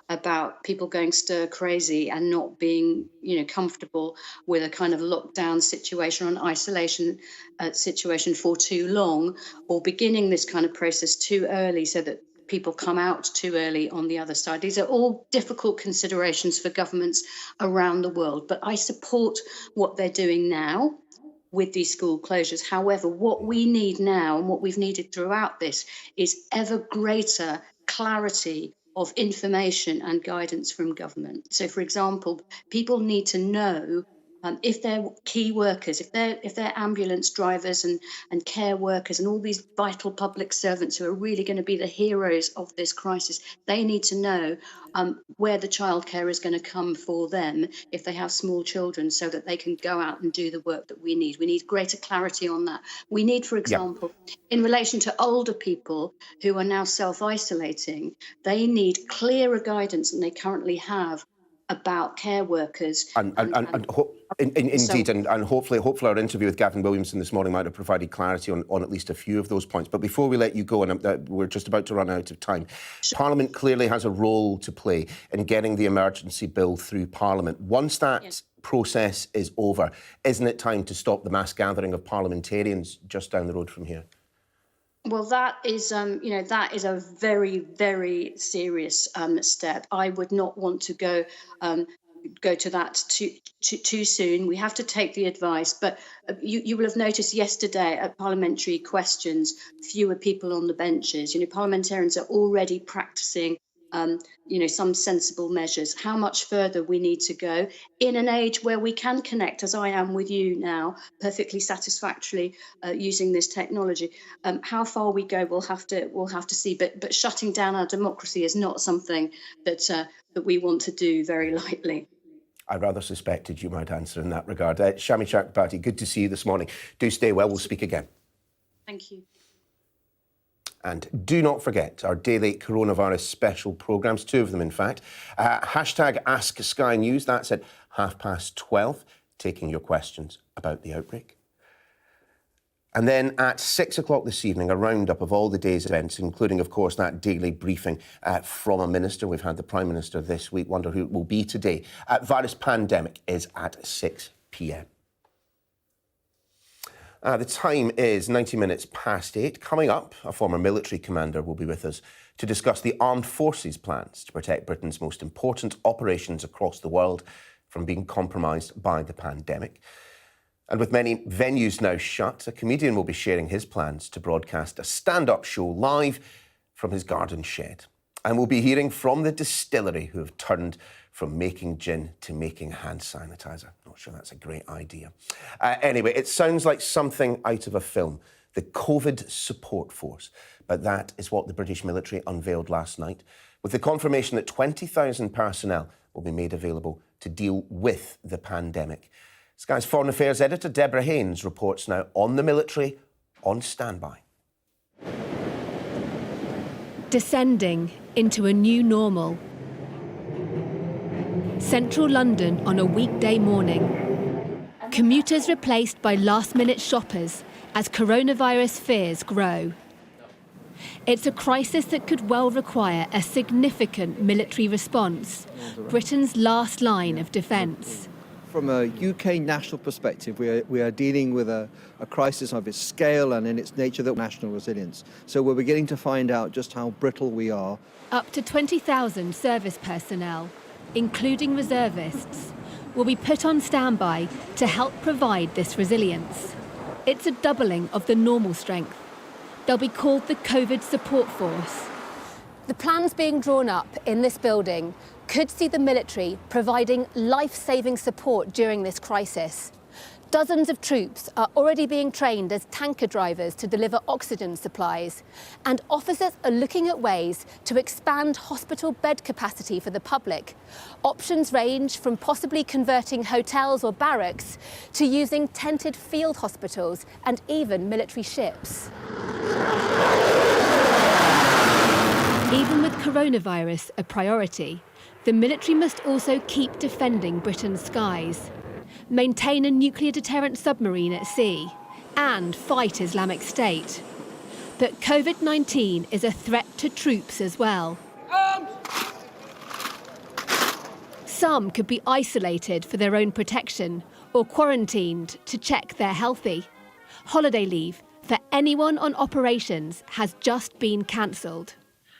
about people going stir crazy and not being, comfortable with a kind of lockdown situation or an isolation situation for too long, or beginning this kind of process too early so that people come out too early on the other side. These are all difficult considerations for governments around the world, but I support what they're doing now with these school closures. However, what we need now, and what we've needed throughout this, is ever greater clarity of information and guidance from government. So, for example, people need to know if they're key workers, if they're ambulance drivers and care workers and all these vital public servants who are really going to be the heroes of this crisis, they need to know where the childcare is going to come for them if they have small children, so that they can go out and do the work that we need. We need greater clarity on that. We need, for example, in relation to older people who are now self-isolating, they need clearer guidance than they currently have about care workers. Indeed, and hopefully our interview with Gavin Williamson this morning might have provided clarity on at least a few of those points. But before we let you go, and we're just about to run out of time, Parliament clearly has a role to play in getting the emergency bill through Parliament. Once that process is over, isn't it time to stop the mass gathering of parliamentarians just down the road from here? Well, that is a very, very serious step. I would not want to go to that too soon. We have to take the advice. But you will have noticed yesterday at parliamentary questions, fewer people on the benches. Parliamentarians are already practicing some sensible measures. How much further we need to go in an age where we can connect, as I am with you now, perfectly satisfactorily using this technology. How far we go, we'll have to see. But shutting down our democracy is not something that we want to do very lightly. I rather suspected you might answer in that regard. Shami Chakrabarti, good to see you this morning. Do stay well. We'll speak again. Thank you. And do not forget our daily coronavirus special programmes, 2 of them in fact. Hashtag Ask Sky News, that's at 12:30, taking your questions about the outbreak. And then at 6 o'clock this evening, a roundup of all the day's events, including, of course, that daily briefing from a minister. We've had the Prime Minister this week. Wonder who it will be today. Virus pandemic is at 6 p.m. The time is 90 minutes past 8. Coming up, a former military commander will be with us to discuss the armed forces' plans to protect Britain's most important operations across the world from being compromised by the pandemic. And with many venues now shut, a comedian will be sharing his plans to broadcast a stand-up show live from his garden shed. And we'll be hearing from the distillery who have turned from making gin to making hand sanitizer. Not sure that's a great idea. Anyway, it sounds like something out of a film, the COVID support force. But that is what the British military unveiled last night, with the confirmation that 20,000 personnel will be made available to deal with the pandemic. Sky's Foreign Affairs editor Deborah Haynes reports now on the military on standby. Descending into a new normal. Central London on a weekday morning. Commuters replaced by last-minute shoppers as coronavirus fears grow. It's a crisis that could well require a significant military response, Britain's last line of defence. From a UK national perspective, we are dealing with a crisis of its scale and in its nature, the national resilience. So we're beginning to find out just how brittle we are. Up to 20,000 service personnel, including reservists, will be put on standby to help provide this resilience. It's a doubling of the normal strength. They'll be called the COVID support force. The plans being drawn up in this building could see the military providing life-saving support during this crisis. Dozens of troops are already being trained as tanker drivers to deliver oxygen supplies, and officers are looking at ways to expand hospital bed capacity for the public. Options range from possibly converting hotels or barracks to using tented field hospitals and even military ships. Even with coronavirus a priority, the military must also keep defending Britain's skies, maintain a nuclear deterrent submarine at sea, and fight Islamic State. But COVID-19 is a threat to troops as well. Some could be isolated for their own protection or quarantined to check they're healthy. Holiday leave for anyone on operations has just been cancelled.